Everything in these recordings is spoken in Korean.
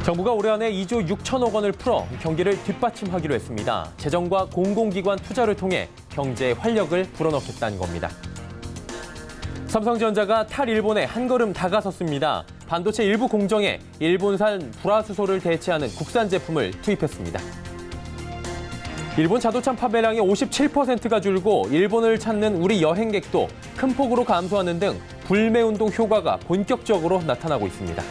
정부가 올해 안에 2조 6천억 원을 풀어 경기를 뒷받침하기로 했습니다. 재정과 공공기관 투자를 통해 경제의 활력을 불어넣겠다는 겁니다. 삼성전자가 탈일본에 한 걸음 다가섰습니다. 반도체 일부 공정에 일본산 불화수소를 대체하는 국산 제품을 투입했습니다. 일본 자동차 판매량이 57%가 줄고 일본을 찾는 우리 여행객도 큰 폭으로 감소하는 등 불매운동 효과가 본격적으로 나타나고 있습니다.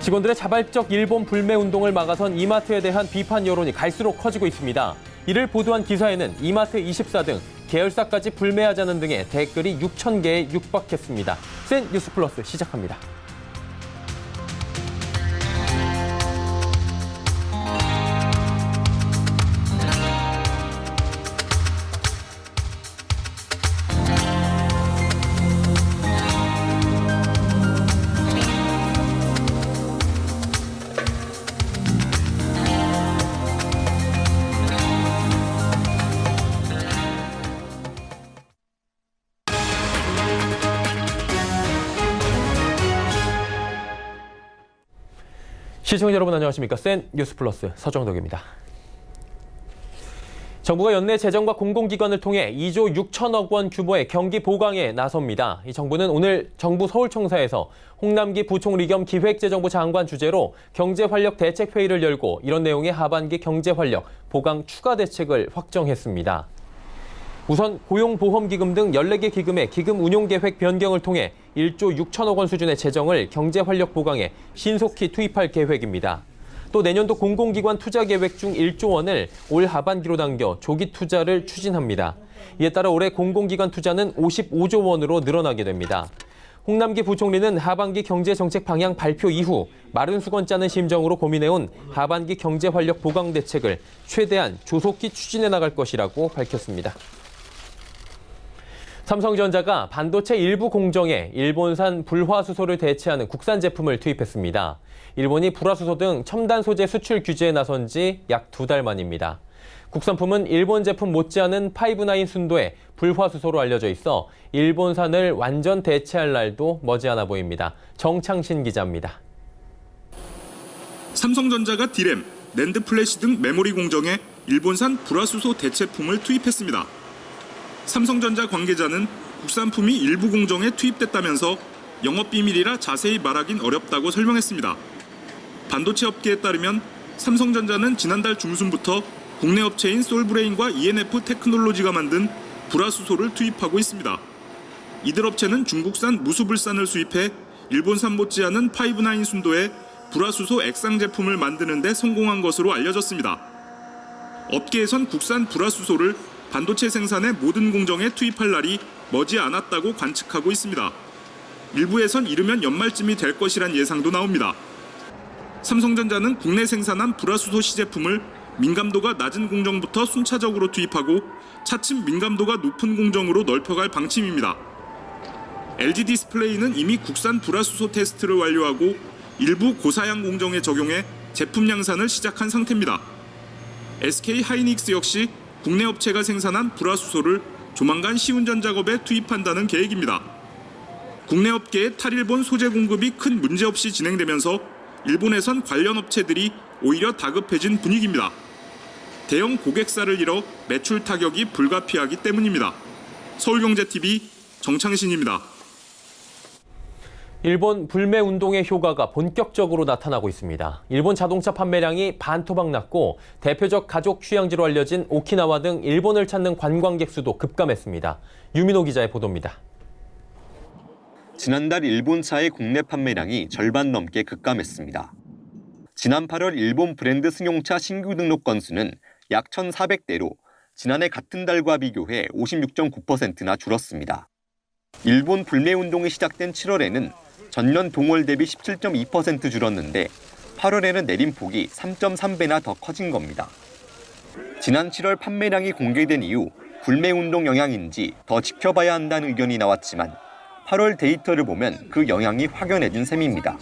직원들의 자발적 일본 불매운동을 막아선 이마트에 대한 비판 여론이 갈수록 커지고 있습니다. 이를 보도한 기사에는 이마트24 등 계열사까지 불매하자는 등의 댓글이 6,000개에 육박했습니다. 센 뉴스 플러스 시작합니다. 시청자 여러분 안녕하십니까? 센 뉴스 플러스 서정덕입니다. 정부가 연내 재정과 공공기관을 통해 2조 6천억 원 규모의 경기 보강에 나섭니다. 이 정부는 오늘 정부 서울청사에서 홍남기 부총리 겸 기획재정부 장관 주재로 경제활력 대책회의를 열고 이런 내용의 하반기 경제활력 보강 추가 대책을 확정했습니다. 우선 고용보험기금 등 14개 기금의 기금 운용계획 변경을 통해 1조 6천억 원 수준의 재정을 경제활력 보강에 신속히 투입할 계획입니다. 또 내년도 공공기관 투자계획 중 1조 원을 올 하반기로 당겨 조기 투자를 추진합니다. 이에 따라 올해 공공기관 투자는 55조 원으로 늘어나게 됩니다. 홍남기 부총리는 하반기 경제정책 방향 발표 이후 마른 수건 짜는 심정으로 고민해온 하반기 경제활력 보강 대책을 최대한 조속히 추진해 나갈 것이라고 밝혔습니다. 삼성전자가 반도체 일부 공정에 일본산 불화수소를 대체하는 국산 제품을 투입했습니다. 일본이 불화수소 등 첨단 소재 수출 규제에 나선 지 약 2달 만입니다. 국산품은 일본 제품 못지않은 5-9 순도의 불화수소로 알려져 있어 일본산을 완전 대체할 날도 머지않아 보입니다. 정창신 기자입니다. 삼성전자가 D램, 낸드 플래시 등 메모리 공정에 일본산 불화수소 대체품을 투입했습니다. 삼성전자 관계자는 국산품이 일부 공정에 투입됐다면서 영업비밀이라 자세히 말하긴 어렵다고 설명했습니다. 반도체 업계에 따르면 삼성전자는 지난달 중순부터 국내 업체인 솔브레인과 ENF 테크놀로지가 만든 불화수소를 투입하고 있습니다. 이들 업체는 중국산 무수불산을 수입해 일본산 못지않은 5-9 순도의 불화수소 액상 제품을 만드는 데 성공한 것으로 알려졌습니다. 업계에선 국산 불화수소를 반도체 생산의 모든 공정에 투입할 날이 머지않았다고 관측하고 있습니다. 일부에선 이르면 연말쯤이 될 것이란 예상도 나옵니다. 삼성전자는 국내 생산한 불화수소 시제품을 민감도가 낮은 공정부터 순차적으로 투입하고 차츰 민감도가 높은 공정으로 넓혀갈 방침입니다. LG 디스플레이는 이미 국산 불화수소 테스트를 완료하고 일부 고사양 공정에 적용해 제품 양산을 시작한 상태입니다. SK 하이닉스 역시 국내 업체가 생산한 불화수소를 조만간 시운전 작업에 투입한다는 계획입니다. 국내 업계의 탈일본 소재 공급이 큰 문제 없이 진행되면서 일본에선 관련 업체들이 오히려 다급해진 분위기입니다. 대형 고객사를 잃어 매출 타격이 불가피하기 때문입니다. 서울경제TV 정창신입니다. 일본 불매운동의 효과가 본격적으로 나타나고 있습니다. 일본 자동차 판매량이 반토막 났고 대표적 가족 휴양지로 알려진 오키나와 등 일본을 찾는 관광객 수도 급감했습니다. 유민호 기자의 보도입니다. 지난달 일본차의 국내 판매량이 절반 넘게 급감했습니다. 지난 8월 일본 브랜드 승용차 신규 등록 건수는 약 1,400대로 지난해 같은 달과 비교해 56.9%나 줄었습니다. 일본 불매운동이 시작된 7월에는 전년 동월 대비 17.2% 줄었는데 8월에는 내림폭이 3.3배나 더 커진 겁니다. 지난 7월 판매량이 공개된 이후 불매운동 영향인지 더 지켜봐야 한다는 의견이 나왔지만 8월 데이터를 보면 그 영향이 확연해진 셈입니다.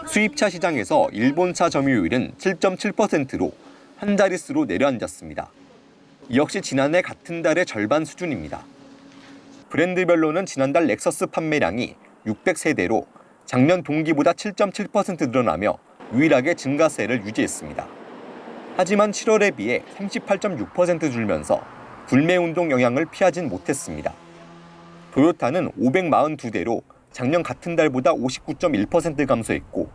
수입차 시장에서 일본차 점유율은 7.7%로 한 자릿수로 내려앉았습니다. 역시 지난해 같은 달의 절반 수준입니다. 브랜드별로는 지난달 렉서스 판매량이 600세대로 작년 동기보다 7.7% 늘어나며 유일하게 증가세를 유지했습니다. 하지만 7월에 비해 38.6% 줄면서 불매운동 영향을 피하진 못했습니다. 토요타는 542대로 작년 같은 달보다 59.1% 감소했고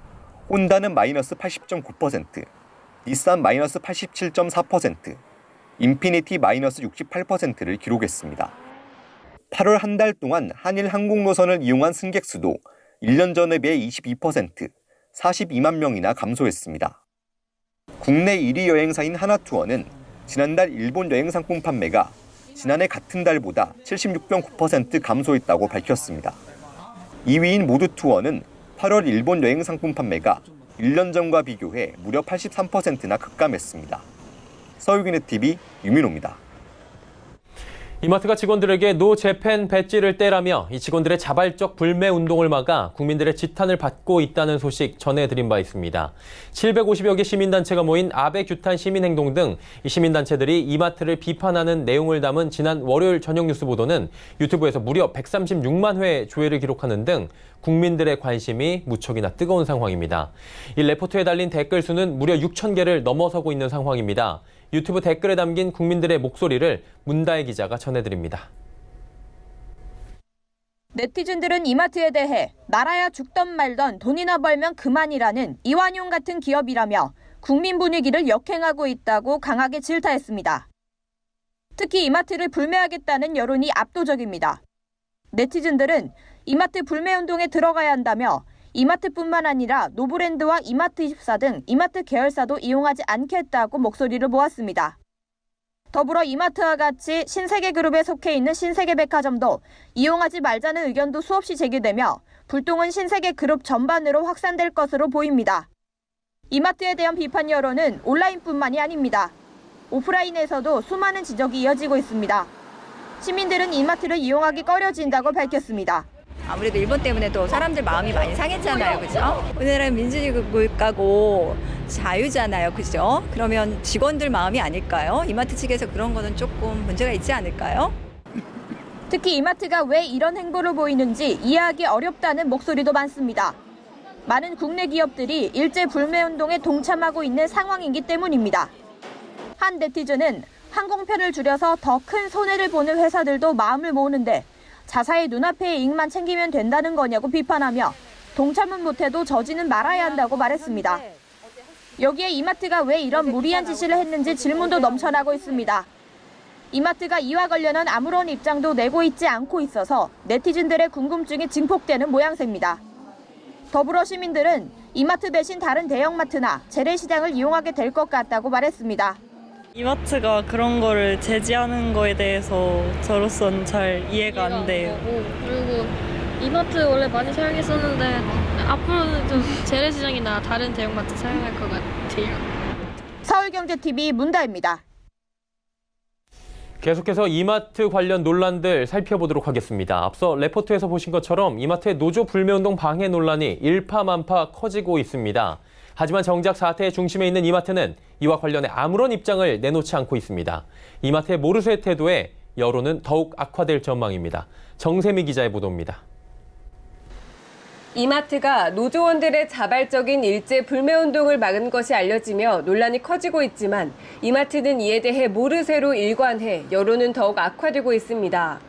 혼다는 마이너스 80.9%, 닛산 마이너스 87.4%, 인피니티 마이너스 68%를 기록했습니다. 8월 한 달 동안 한일 항공노선을 이용한 승객 수도 1년 전에 비해 22%, 42만 명이나 감소했습니다. 국내 1위 여행사인 하나투어는 지난달 일본 여행 상품 판매가 지난해 같은 달보다 76.9% 감소했다고 밝혔습니다. 2위인 모두투어는 8월 일본 여행 상품 판매가 1년 전과 비교해 무려 83%나 급감했습니다. 서울기내TV 유민호입니다. 이마트가 직원들에게 노 재팬 배지를 떼라며 이 직원들의 자발적 불매 운동을 막아 국민들의 지탄을 받고 있다는 소식 전해드린 바 있습니다. 750여 개 시민단체가 모인 아베 규탄 시민행동 등 이 시민단체들이 이마트를 비판하는 내용을 담은 지난 월요일 저녁 뉴스 보도는 유튜브에서 무려 136만 회 조회를 기록하는 등 국민들의 관심이 무척이나 뜨거운 상황입니다. 이 레포트에 달린 댓글 수는 무려 6천 개를 넘어서고 있는 상황입니다. 유튜브 댓글에 담긴 국민들의 목소리를 문다혜 기자가 전해드립니다. 네티즌들은 이마트에 대해 나라야 죽던 말던 돈이나 벌면 그만이라는 이완용 같은 기업이라며 국민 분위기를 역행하고 있다고 강하게 질타했습니다. 특히 이마트를 불매하겠다는 여론이 압도적입니다. 네티즌들은 이마트 불매운동에 들어가야 한다며 이마트뿐만 아니라 노브랜드와 이마트24 등 이마트 계열사도 이용하지 않겠다고 목소리를 모았습니다. 더불어 이마트와 같이 신세계그룹에 속해 있는 신세계백화점도 이용하지 말자는 의견도 수없이 제기되며 불똥은 신세계그룹 전반으로 확산될 것으로 보입니다. 이마트에 대한 비판 여론은 온라인뿐만이 아닙니다. 오프라인에서도 수많은 지적이 이어지고 있습니다. 시민들은 이마트를 이용하기 꺼려진다고 밝혔습니다. 아무래도 일본 때문에도 사람들 마음이 많이 상했잖아요, 그죠? 오늘은 민주주의 국가고 자유잖아요, 그죠? 그러면 직원들 마음이 아닐까요? 이마트 측에서 그런 거는 조금 문제가 있지 않을까요? 특히 이마트가 왜 이런 행보를 보이는지 이해하기 어렵다는 목소리도 많습니다. 많은 국내 기업들이 일제 불매운동에 동참하고 있는 상황이기 때문입니다. 한 네티즌은 항공편을 줄여서 더 큰 손해를 보는 회사들도 마음을 모으는데 자사의 눈앞의 이익만 챙기면 된다는 거냐고 비판하며 동참은 못해도 저지는 말아야 한다고 말했습니다. 여기에 이마트가 왜 이런 무리한 지시를 했는지 질문도 넘쳐나고 있습니다. 이마트가 이와 관련한 아무런 입장도 내고 있지 않고 있어서 네티즌들의 궁금증이 증폭되는 모양새입니다. 더불어 시민들은 이마트 대신 다른 대형마트나 재래시장을 이용하게 될 것 같다고 말했습니다. 이마트가 그런 거를 제지하는 거에 대해서 저로서는 잘 이해가 안 돼요. 그리고 이마트 원래 많이 사용했었는데 앞으로는 좀 재래시장이나 다른 대형마트 사용할 것 같아요. 서울경제TV 문다혜입니다. 계속해서 이마트 관련 논란들 살펴보도록 하겠습니다. 앞서 레포트에서 보신 것처럼 이마트의 노조 불매운동 방해 논란이 일파만파 커지고 있습니다. 하지만 정작 사태의 중심에 있는 이마트는 이와 관련해 아무런 입장을 내놓지 않고 있습니다. 이마트의 모르쇠 태도에 여론은 더욱 악화될 전망입니다. 정세미 기자의 보도입니다. 이마트가 노조원들의 자발적인 일제 불매운동을 막은 것이 알려지며 논란이 커지고 있지만 이마트는 이에 대해 모르쇠로 일관해 여론은 더욱 악화되고 있습니다.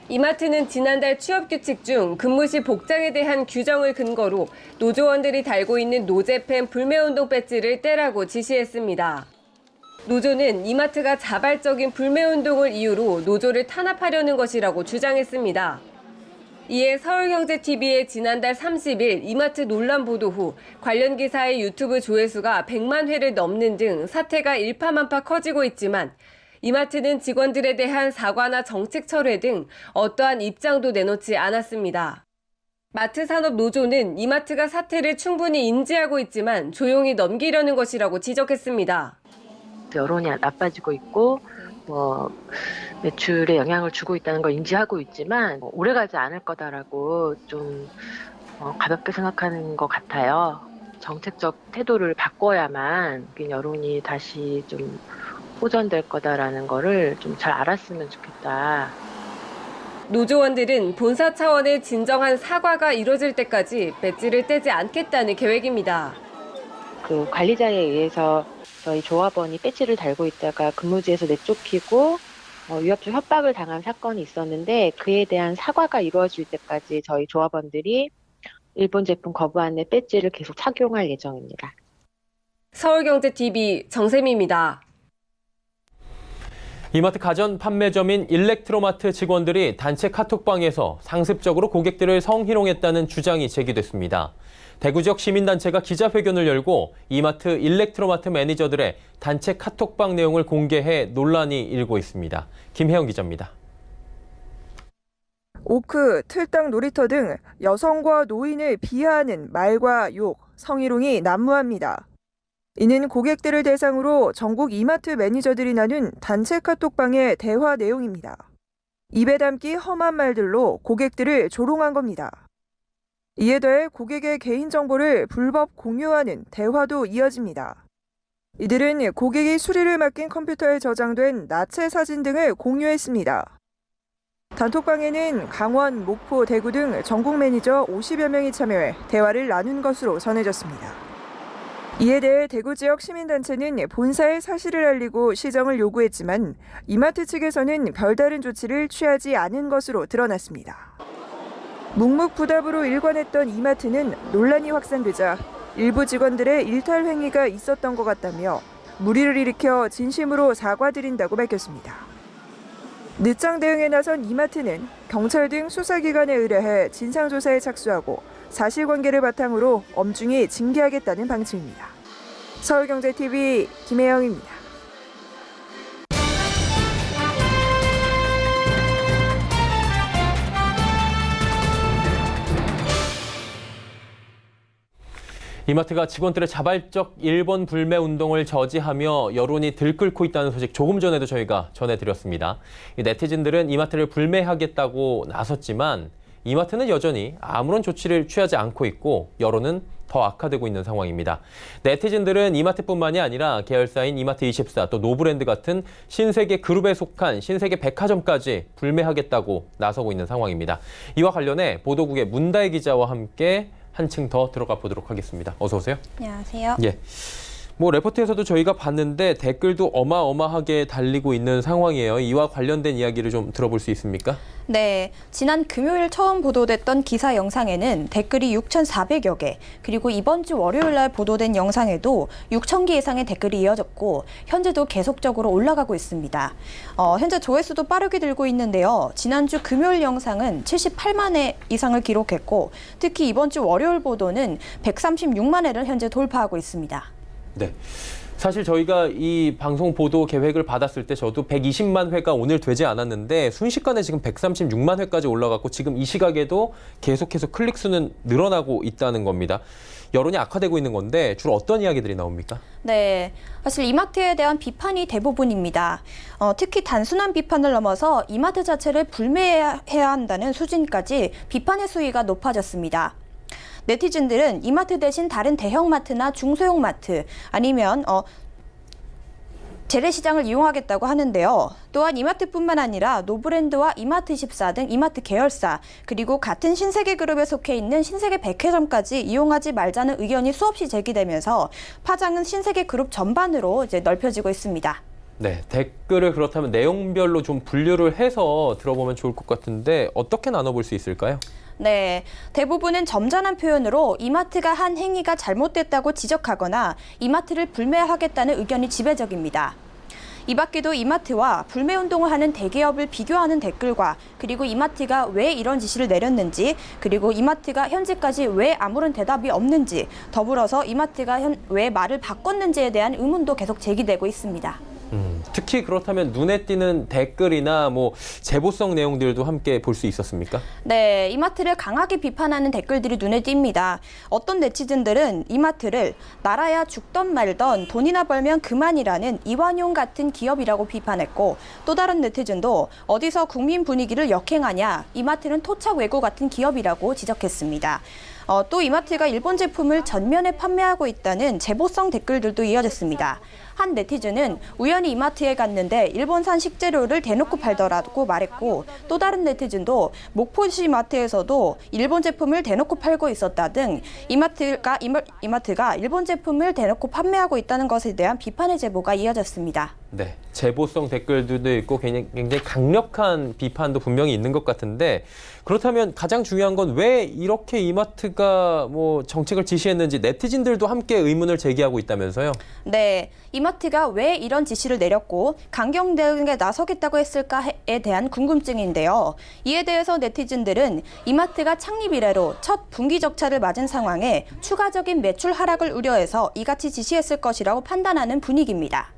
이마트는 지난달 취업규칙 중 근무 시 복장에 대한 규정을 근거로 노조원들이 달고 있는 노재팬 불매운동 배지를 떼라고 지시했습니다. 노조는 이마트가 자발적인 불매운동을 이유로 노조를 탄압하려는 것이라고 주장했습니다. 이에 서울경제TV의 지난달 30일 이마트 논란 보도 후 관련 기사의 유튜브 조회수가 100만 회를 넘는 등 사태가 일파만파 커지고 있지만 이마트는 직원들에 대한 사과나 정책 철회 등 어떠한 입장도 내놓지 않았습니다. 마트산업노조는 이마트가 사태를 충분히 인지하고 있지만 조용히 넘기려는 것이라고 지적했습니다. 여론이 나빠지고 있고 매출에 영향을 주고 있다는 걸 인지하고 있지만 오래가지 않을 거다라고 좀 가볍게 생각하는 것 같아요. 정책적 태도를 바꿔야만 여론이 다시 좀 호전될 거다라는 거를 좀 잘 알았으면 좋겠다. 노조원들은 본사 차원의 진정한 사과가 이뤄질 때까지 배지를 떼지 않겠다는 계획입니다. 그 관리자에 의해서 저희 조합원이 배지를 달고 있다가 근무지에서 내쫓기고 위협적 협박을 당한 사건이 있었는데 그에 대한 사과가 이루어질 때까지 저희 조합원들이 일본 제품 거부 안내 배지를 계속 착용할 예정입니다. 서울경제TV 정세미입니다. 이마트 가전 판매점인 일렉트로마트 직원들이 단체 카톡방에서 상습적으로 고객들을 성희롱했다는 주장이 제기됐습니다. 대구 지역 시민단체가 기자회견을 열고 이마트 일렉트로마트 매니저들의 단체 카톡방 내용을 공개해 논란이 일고 있습니다. 김혜영 기자입니다. 오크, 틀딱 놀이터 등 여성과 노인을 비하하는 말과 욕, 성희롱이 난무합니다. 이는 고객들을 대상으로 전국 이마트 매니저들이 나눈 단체 카톡방의 대화 내용입니다. 입에 담기 험한 말들로 고객들을 조롱한 겁니다. 이에 더해 고객의 개인정보를 불법 공유하는 대화도 이어집니다. 이들은 고객이 수리를 맡긴 컴퓨터에 저장된 나체 사진 등을 공유했습니다. 단톡방에는 강원, 목포, 대구 등 전국 매니저 50여 명이 참여해 대화를 나눈 것으로 전해졌습니다. 이에 대해 대구 지역 시민단체는 본사에 사실을 알리고 시정을 요구했지만 이마트 측에서는 별다른 조치를 취하지 않은 것으로 드러났습니다. 묵묵부답으로 일관했던 이마트는 논란이 확산되자 일부 직원들의 일탈 행위가 있었던 것 같다며 물의를 일으켜 진심으로 사과드린다고 밝혔습니다. 늦장 대응에 나선 이마트는 경찰 등 수사기관에 의뢰해 진상조사에 착수하고 사실관계를 바탕으로 엄중히 징계하겠다는 방침입니다. 서울경제TV 김혜영입니다. 이마트가 직원들의 자발적 일본 불매 운동을 저지하며 여론이 들끓고 있다는 소식 조금 전에도 저희가 전해드렸습니다. 네티즌들은 이마트를 불매하겠다고 나섰지만 이마트는 여전히 아무런 조치를 취하지 않고 있고 여론은 더 악화되고 있는 상황입니다. 네티즌들은 이마트뿐만이 아니라 계열사인 이마트24 또 노브랜드 같은 신세계 그룹에 속한 신세계 백화점까지 불매하겠다고 나서고 있는 상황입니다. 이와 관련해 보도국의 문다혜 기자와 함께 한층 더 들어가 보도록 하겠습니다. 어서 오세요. 안녕하세요. 예. 레포트에서도 저희가 봤는데 댓글도 어마어마하게 달리고 있는 상황이에요. 이와 관련된 이야기를 좀 들어볼 수 있습니까? 네, 지난 금요일 처음 보도됐던 기사 영상에는 댓글이 6,400여 개, 그리고 이번 주 월요일 날 보도된 영상에도 6,000개 이상의 댓글이 이어졌고 현재도 계속적으로 올라가고 있습니다. 현재 조회수도 빠르게 늘고 있는데요. 지난주 금요일 영상은 78만 회 이상을 기록했고 특히 이번 주 월요일 보도는 136만 회를 현재 돌파하고 있습니다. 네. 사실 저희가 이 방송 보도 계획을 받았을 때 저도 120만 회가 오늘 되지 않았는데 순식간에 지금 136만 회까지 올라갔고 지금 이 시각에도 계속해서 클릭 수는 늘어나고 있다는 겁니다. 여론이 악화되고 있는 건데 주로 어떤 이야기들이 나옵니까? 네, 사실 이마트에 대한 비판이 대부분입니다. 특히 단순한 비판을 넘어서 이마트 자체를 불매해야 한다는 수준까지 비판의 수위가 높아졌습니다. 네티즌들은 이마트 대신 다른 대형마트나 중소형 마트 아니면 재래시장을 이용하겠다고 하는데요. 또한 이마트뿐만 아니라 노브랜드와 이마트24 등 이마트 계열사 그리고 같은 신세계그룹에 속해 있는 신세계 백화점까지 이용하지 말자는 의견이 수없이 제기되면서 파장은 신세계그룹 전반으로 이제 넓혀지고 있습니다. 네, 댓글을 그렇다면 내용별로 좀 분류를 해서 들어보면 좋을 것 같은데 어떻게 나눠볼 수 있을까요? 네, 대부분은 점잖은 표현으로 이마트가 한 행위가 잘못됐다고 지적하거나 이마트를 불매하겠다는 의견이 지배적입니다. 이 밖에도 이마트와 불매운동을 하는 대기업을 비교하는 댓글과 그리고 이마트가 왜 이런 지시를 내렸는지 그리고 이마트가 현재까지 왜 아무런 대답이 없는지 더불어서 이마트가 왜 말을 바꿨는지에 대한 의문도 계속 제기되고 있습니다. 특히 그렇다면 눈에 띄는 댓글이나 제보성 내용들도 함께 볼 수 있었습니까? 네, 이마트를 강하게 비판하는 댓글들이 눈에 띕니다. 어떤 네티즌들은 이마트를 나라야 죽던 말던 돈이나 벌면 그만이라는 이완용 같은 기업이라고 비판했고 또 다른 네티즌도 어디서 국민 분위기를 역행하냐 이마트는 토착 외고 같은 기업이라고 지적했습니다. 또 이마트가 일본 제품을 전면에 판매하고 있다는 제보성 댓글들도 이어졌습니다. 한 네티즌은 우연히 이마트에 갔는데 일본산 식재료를 대놓고 팔더라고 말했고, 또 다른 네티즌도 목포시 마트에서도 일본 제품을 대놓고 팔고 있었다 등 이마트가 일본 제품을 대놓고 판매하고 있다는 것에 대한 비판의 제보가 이어졌습니다. 네, 제보성 댓글들도 있고 굉장히 강력한 비판도 분명히 있는 것 같은데, 그렇다면 가장 중요한 건 왜 이렇게 이마트가 정책을 지시했는지 네티즌들도 함께 의문을 제기하고 있다면서요? 네, 이마트가 왜 이런 지시를 내렸고 강경 대응에 나서겠다고 했을까에 대한 궁금증인데요. 이에 대해서 네티즌들은 이마트가 창립 이래로 첫 분기 적자를 맞은 상황에 추가적인 매출 하락을 우려해서 이같이 지시했을 것이라고 판단하는 분위기입니다.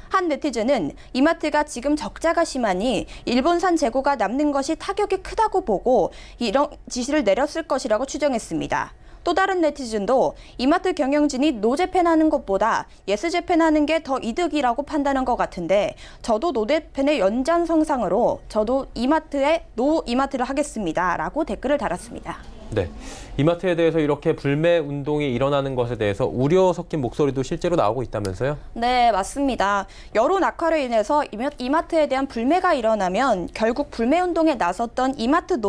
한 네티즌은 이마트가 지금 적자가 심하니 일본산 재고가 남는 것이 타격이 크다고 보고 이런 지시를 내렸을 것이라고 추정했습니다. 또 다른 네티즌도 이마트 경영진이 노재팬하는 것보다 예스재팬하는 게 더 이득이라고 판단한 것 같은데, 저도 노재팬의 연장선상으로 저도 이마트를 하겠습니다 라고 댓글을 달았습니다. 네, 이마트에 대해서 이렇게 불매 운동이 일어나는 것에 대해서 우려 섞인 목소리도 실제로 나오고 있다면서요? 네, 맞습니다. 여론 악화로 인해서 이마트에 대한 불매가 일어나면 결국 불매 운동에 나섰던 이마트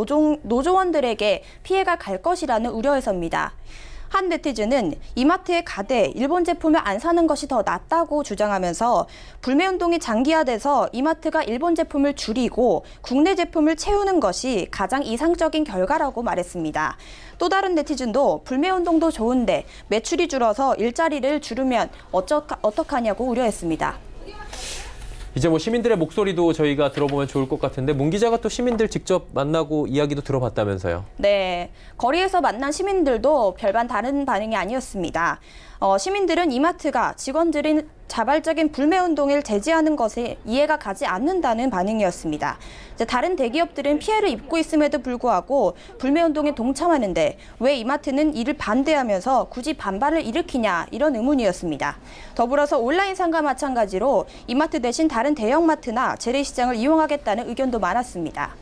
노조원들에게 피해가 갈 것이라는 우려에서입니다. 한 네티즌은 이마트에 가되 일본 제품을 안 사는 것이 더 낫다고 주장하면서 불매운동이 장기화돼서 이마트가 일본 제품을 줄이고 국내 제품을 채우는 것이 가장 이상적인 결과라고 말했습니다. 또 다른 네티즌도 불매운동도 좋은데 매출이 줄어서 일자리를 줄이면 어떡하냐고 우려했습니다. 이제 시민들의 목소리도 저희가 들어보면 좋을 것 같은데, 문 기자가 또 시민들 직접 만나고 이야기도 들어봤다면서요? 네, 거리에서 만난 시민들도 별반 다른 반응이 아니었습니다. 시민들은 이마트가 직원들이 자발적인 불매운동을 제지하는 것에 이해가 가지 않는다는 반응이었습니다. 다른 대기업들은 피해를 입고 있음에도 불구하고 불매운동에 동참하는데 왜 이마트는 이를 반대하면서 굳이 반발을 일으키냐, 이런 의문이었습니다. 더불어서 온라인상과 마찬가지로 이마트 대신 다른 대형마트나 재래시장을 이용하겠다는 의견도 많았습니다.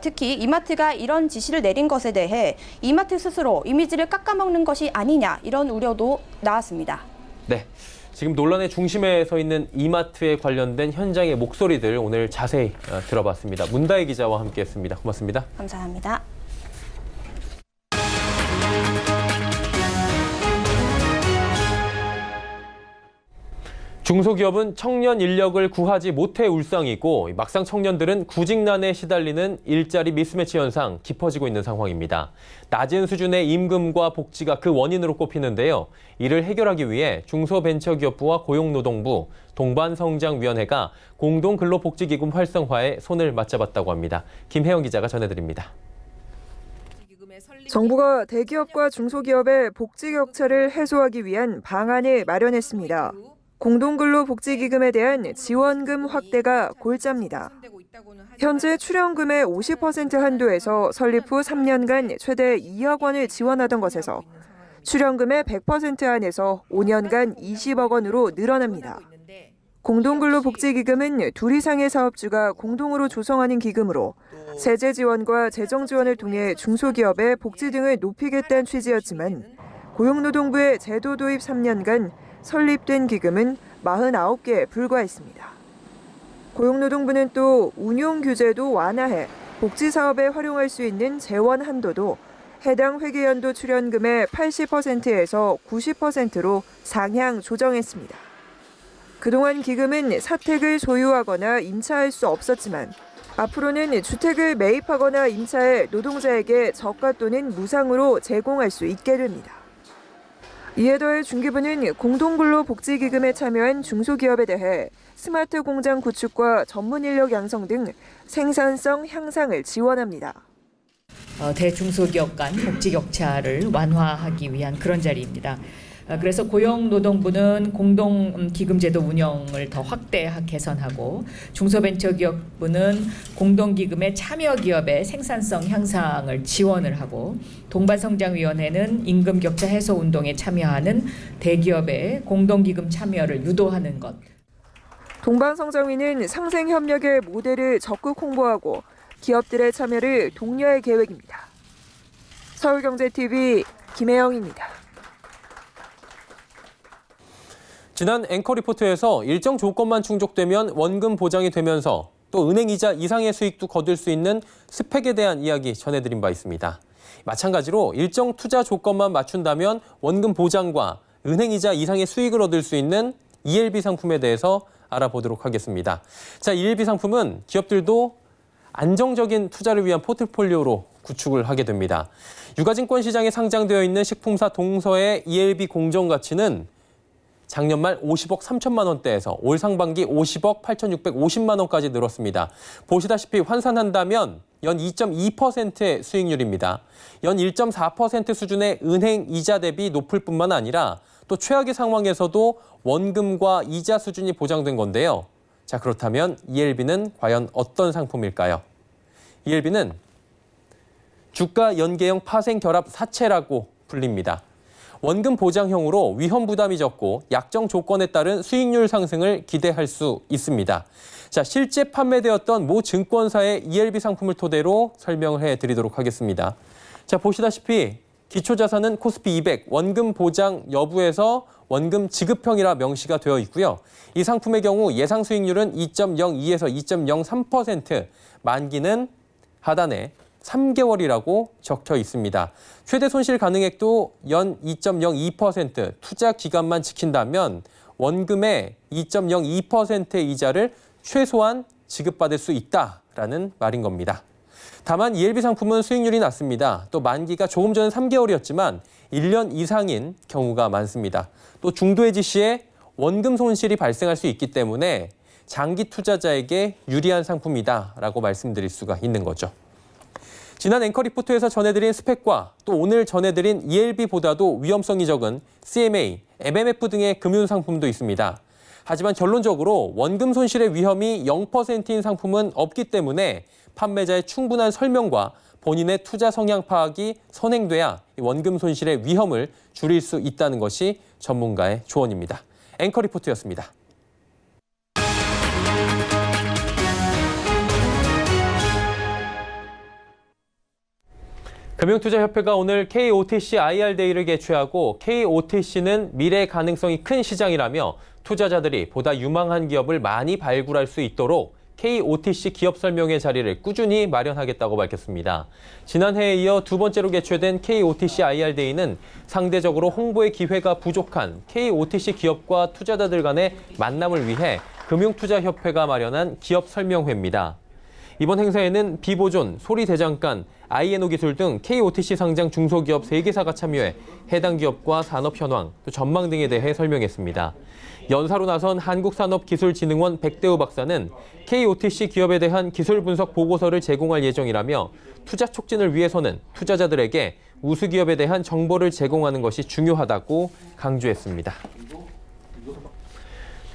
특히 이마트가 이런 지시를 내린 것에 대해 이마트 스스로 이미지를 깎아먹는 것이 아니냐, 이런 우려도 나왔습니다. 네, 지금 논란의 중심에 서 있는 이마트에 관련된 현장의 목소리들 오늘 자세히 들어봤습니다. 문다혜 기자와 함께했습니다. 고맙습니다. 감사합니다. 중소기업은 청년 인력을 구하지 못해 울상이고, 막상 청년들은 구직난에 시달리는 일자리 미스매치 현상 깊어지고 있는 상황입니다. 낮은 수준의 임금과 복지가 그 원인으로 꼽히는데요. 이를 해결하기 위해 중소벤처기업부와 고용노동부, 동반성장위원회가 공동근로복지기금 활성화에 손을 맞잡았다고 합니다. 김혜영 기자가 전해드립니다. 정부가 대기업과 중소기업의 복지 격차를 해소하기 위한 방안을 마련했습니다. 공동근로복지기금에 대한 지원금 확대가 골자입니다. 현재 출연금의 50% 한도에서 설립 후 3년간 최대 2억 원을 지원하던 것에서 출연금의 100% 한에서 5년간 20억 원으로 늘어납니다. 공동근로복지기금은 2 이상의 사업주가 공동으로 조성하는 기금으로 세제 지원과 재정 지원을 통해 중소기업의 복지 등을 높이겠다는 취지였지만, 고용노동부의 제도 도입 3년간 설립된 기금은 49개에 불과했습니다. 고용노동부는 또 운용 규제도 완화해 복지사업에 활용할 수 있는 재원 한도도 해당 회계연도 출연금의 80%에서 90%로 상향 조정했습니다. 그동안 기금은 사택을 소유하거나 임차할 수 없었지만, 앞으로는 주택을 매입하거나 임차해 노동자에게 저가 또는 무상으로 제공할 수 있게 됩니다. 이에 더해 중기부는 공동근로복지기금에 참여한 중소기업에 대해 스마트 공장 구축과 전문 인력 양성 등 생산성 향상을 지원합니다. 대중소기업 간 복지 격차를 완화하기 위한 그런 자리입니다. 그래서 고용노동부는 공동기금제도 운영을 더 개선하고, 중소벤처기업부는 공동기금의 참여기업의 생산성 향상을 지원을 하고, 동반성장위원회는 임금격차 해소 운동에 참여하는 대기업의 공동기금 참여를 유도하는 것. 동반성장위는 상생협력의 모델을 적극 홍보하고 기업들의 참여를 독려할 계획입니다. 서울경제TV 김혜영입니다. 지난 앵커 리포트에서 일정 조건만 충족되면 원금 보장이 되면서 또 은행이자 이상의 수익도 거둘 수 있는 스펙에 대한 이야기 전해드린 바 있습니다. 마찬가지로 일정 투자 조건만 맞춘다면 원금 보장과 은행이자 이상의 수익을 얻을 수 있는 ELB 상품에 대해서 알아보도록 하겠습니다. 자, ELB 상품은 기업들도 안정적인 투자를 위한 포트폴리오로 구축을 하게 됩니다. 유가증권 시장에 상장되어 있는 식품사 동서의 ELB 공정 가치는 작년 말 50억 3천만 원대에서 올 상반기 50억 8,650만 원까지 늘었습니다. 보시다시피 환산한다면 연 2.2%의 수익률입니다. 연 1.4% 수준의 은행 이자 대비 높을 뿐만 아니라 또 최악의 상황에서도 원금과 이자 수준이 보장된 건데요. 자, 그렇다면 ELB는 과연 어떤 상품일까요? ELB는 주가 연계형 파생 결합 사채라고 불립니다. 원금 보장형으로 위험 부담이 적고 약정 조건에 따른 수익률 상승을 기대할 수 있습니다. 자, 실제 판매되었던 모 증권사의 ELB 상품을 토대로 설명을 해드리도록 하겠습니다. 자, 보시다시피 기초자산은 코스피 200 원금 보장 여부에서 원금 지급형이라 명시가 되어 있고요. 이 상품의 경우 예상 수익률은 2.02에서 2.03%, 만기는 하단에 3개월이라고 적혀 있습니다. 최대 손실 가능액도 연 2.02%, 투자 기간만 지킨다면 원금의 2.02%의 이자를 최소한 지급받을 수 있다라는 말인 겁니다. 다만 ELB 상품은 수익률이 낮습니다. 또 만기가 조금 전에 3개월이었지만 1년 이상인 경우가 많습니다. 또 중도 해지 시에 원금 손실이 발생할 수 있기 때문에 장기 투자자에게 유리한 상품이다라고 말씀드릴 수가 있는 거죠. 지난 앵커 리포트에서 전해드린 스펙과 또 오늘 전해드린 ELB보다도 위험성이 적은 CMA, MMF 등의 금융상품도 있습니다. 하지만 결론적으로 원금 손실의 위험이 0%인 상품은 없기 때문에 판매자의 충분한 설명과 본인의 투자 성향 파악이 선행돼야 원금 손실의 위험을 줄일 수 있다는 것이 전문가의 조언입니다. 앵커 리포트였습니다. 금융투자협회가 오늘 KOTC IR데이를 개최하고 KOTC는 미래 가능성이 큰 시장이라며 투자자들이 보다 유망한 기업을 많이 발굴할 수 있도록 KOTC 기업 설명회 자리를 꾸준히 마련하겠다고 밝혔습니다. 지난해에 이어 두 번째로 개최된 KOTC IR데이는 상대적으로 홍보의 기회가 부족한 KOTC 기업과 투자자들 간의 만남을 위해 금융투자협회가 마련한 기업 설명회입니다. 이번 행사에는 비보존, 소리대장간, INO 기술 등 KOTC 상장 중소기업 3개사가 참여해 해당 기업과 산업 현황, 또 전망 등에 대해 설명했습니다. 연사로 나선 한국산업기술진흥원 백대우 박사는 KOTC 기업에 대한 기술 분석 보고서를 제공할 예정이라며 투자 촉진을 위해서는 투자자들에게 우수 기업에 대한 정보를 제공하는 것이 중요하다고 강조했습니다.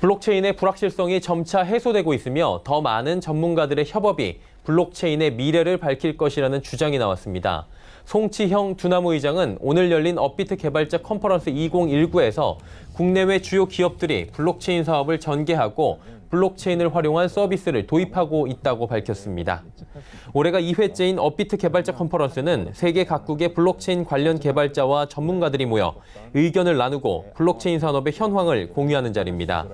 블록체인의 불확실성이 점차 해소되고 있으며 더 많은 전문가들의 협업이 블록체인의 미래를 밝힐 것이라는 주장이 나왔습니다. 송치형 두나무 의장은 오늘 열린 업비트 개발자 컨퍼런스 2019에서 국내외 주요 기업들이 블록체인 사업을 전개하고 블록체인을 활용한 서비스를 도입하고 있다고 밝혔습니다. 올해가 2회째인 업비트 개발자 컨퍼런스는 세계 각국의 블록체인 관련 개발자와 전문가들이 모여 의견을 나누고 블록체인 산업의 현황을 공유하는 자리입니다.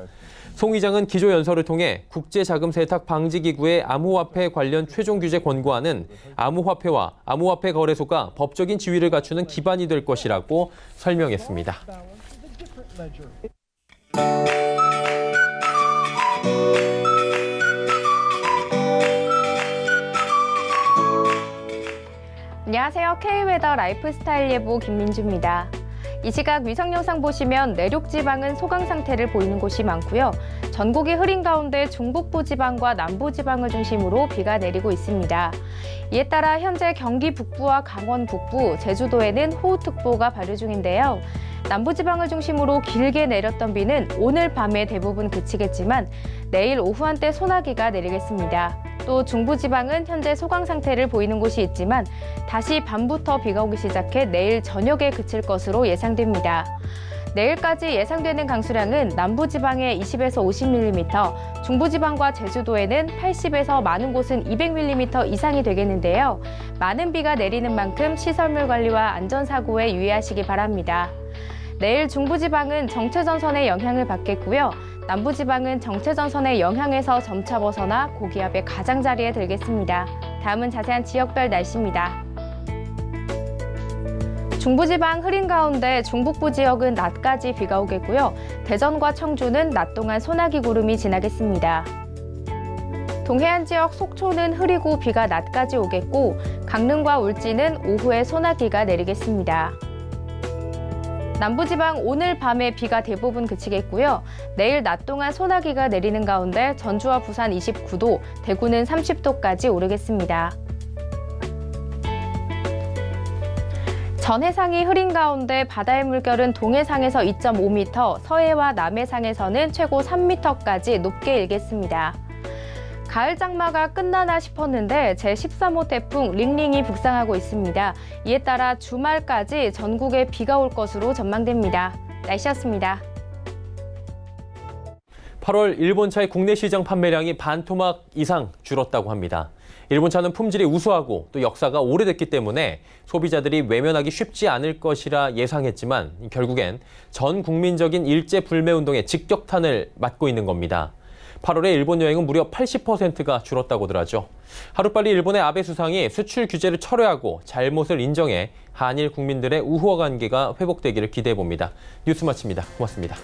송 의장은 기조연설을 통해 국제자금세탁 방지기구의 암호화폐 관련 최종 규제 권고안은 암호화폐와 암호화폐 거래소가 법적인 지위를 갖추는 기반이 될 것이라고 설명했습니다. 안녕하세요. K웨더 라이프스타일 예보 김민주입니다. 이 시각 위성 영상 보시면 내륙 지방은 소강 상태를 보이는 곳이 많고요. 전국이 흐린 가운데 중북부 지방과 남부 지방을 중심으로 비가 내리고 있습니다. 이에 따라 현재 경기 북부와 강원 북부, 제주도에는 호우특보가 발효 중인데요. 남부지방을 중심으로 길게 내렸던 비는 오늘 밤에 대부분 그치겠지만 내일 오후 한때 소나기가 내리겠습니다. 또 중부지방은 현재 소강 상태를 보이는 곳이 있지만 다시 밤부터 비가 오기 시작해 내일 저녁에 그칠 것으로 예상됩니다. 내일까지 예상되는 강수량은 남부지방에 20에서 50mm, 중부지방과 제주도에는 80에서 많은 곳은 200mm 이상이 되겠는데요. 많은 비가 내리는 만큼 시설물 관리와 안전사고에 유의하시기 바랍니다. 내일 중부지방은 정체전선의 영향을 받겠고요. 남부지방은 정체전선의 영향에서 점차 벗어나 고기압의 가장자리에 들겠습니다. 다음은 자세한 지역별 날씨입니다. 중부지방 흐린 가운데 중북부 지역은 낮까지 비가 오겠고요. 대전과 청주는 낮 동안 소나기 구름이 지나겠습니다. 동해안 지역 속초는 흐리고 비가 낮까지 오겠고 강릉과 울진은 오후에 소나기가 내리겠습니다. 남부지방 오늘 밤에 비가 대부분 그치겠고요. 내일 낮 동안 소나기가 내리는 가운데 전주와 부산 29도, 대구는 30도까지 오르겠습니다. 전해상이 흐린 가운데 바다의 물결은 동해상에서 2.5m, 서해와 남해상에서는 최고 3m까지 높게 일겠습니다. 가을 장마가 끝나나 싶었는데 제13호 태풍 링링이 북상하고 있습니다. 이에 따라 주말까지 전국에 비가 올 것으로 전망됩니다. 날씨였습니다. 8월 일본차의 국내 시장 판매량이 반토막 이상 줄었다고 합니다. 일본차는 품질이 우수하고 또 역사가 오래됐기 때문에 소비자들이 외면하기 쉽지 않을 것이라 예상했지만 결국엔 전 국민적인 일제 불매운동의 직격탄을 맞고 있는 겁니다. 8월에 일본 여행은 무려 80%가 줄었다고들 하죠. 하루빨리 일본의 아베 수상이 수출 규제를 철회하고 잘못을 인정해 한일 국민들의 우호 관계가 회복되기를 기대해봅니다. 뉴스 마칩니다. 고맙습니다.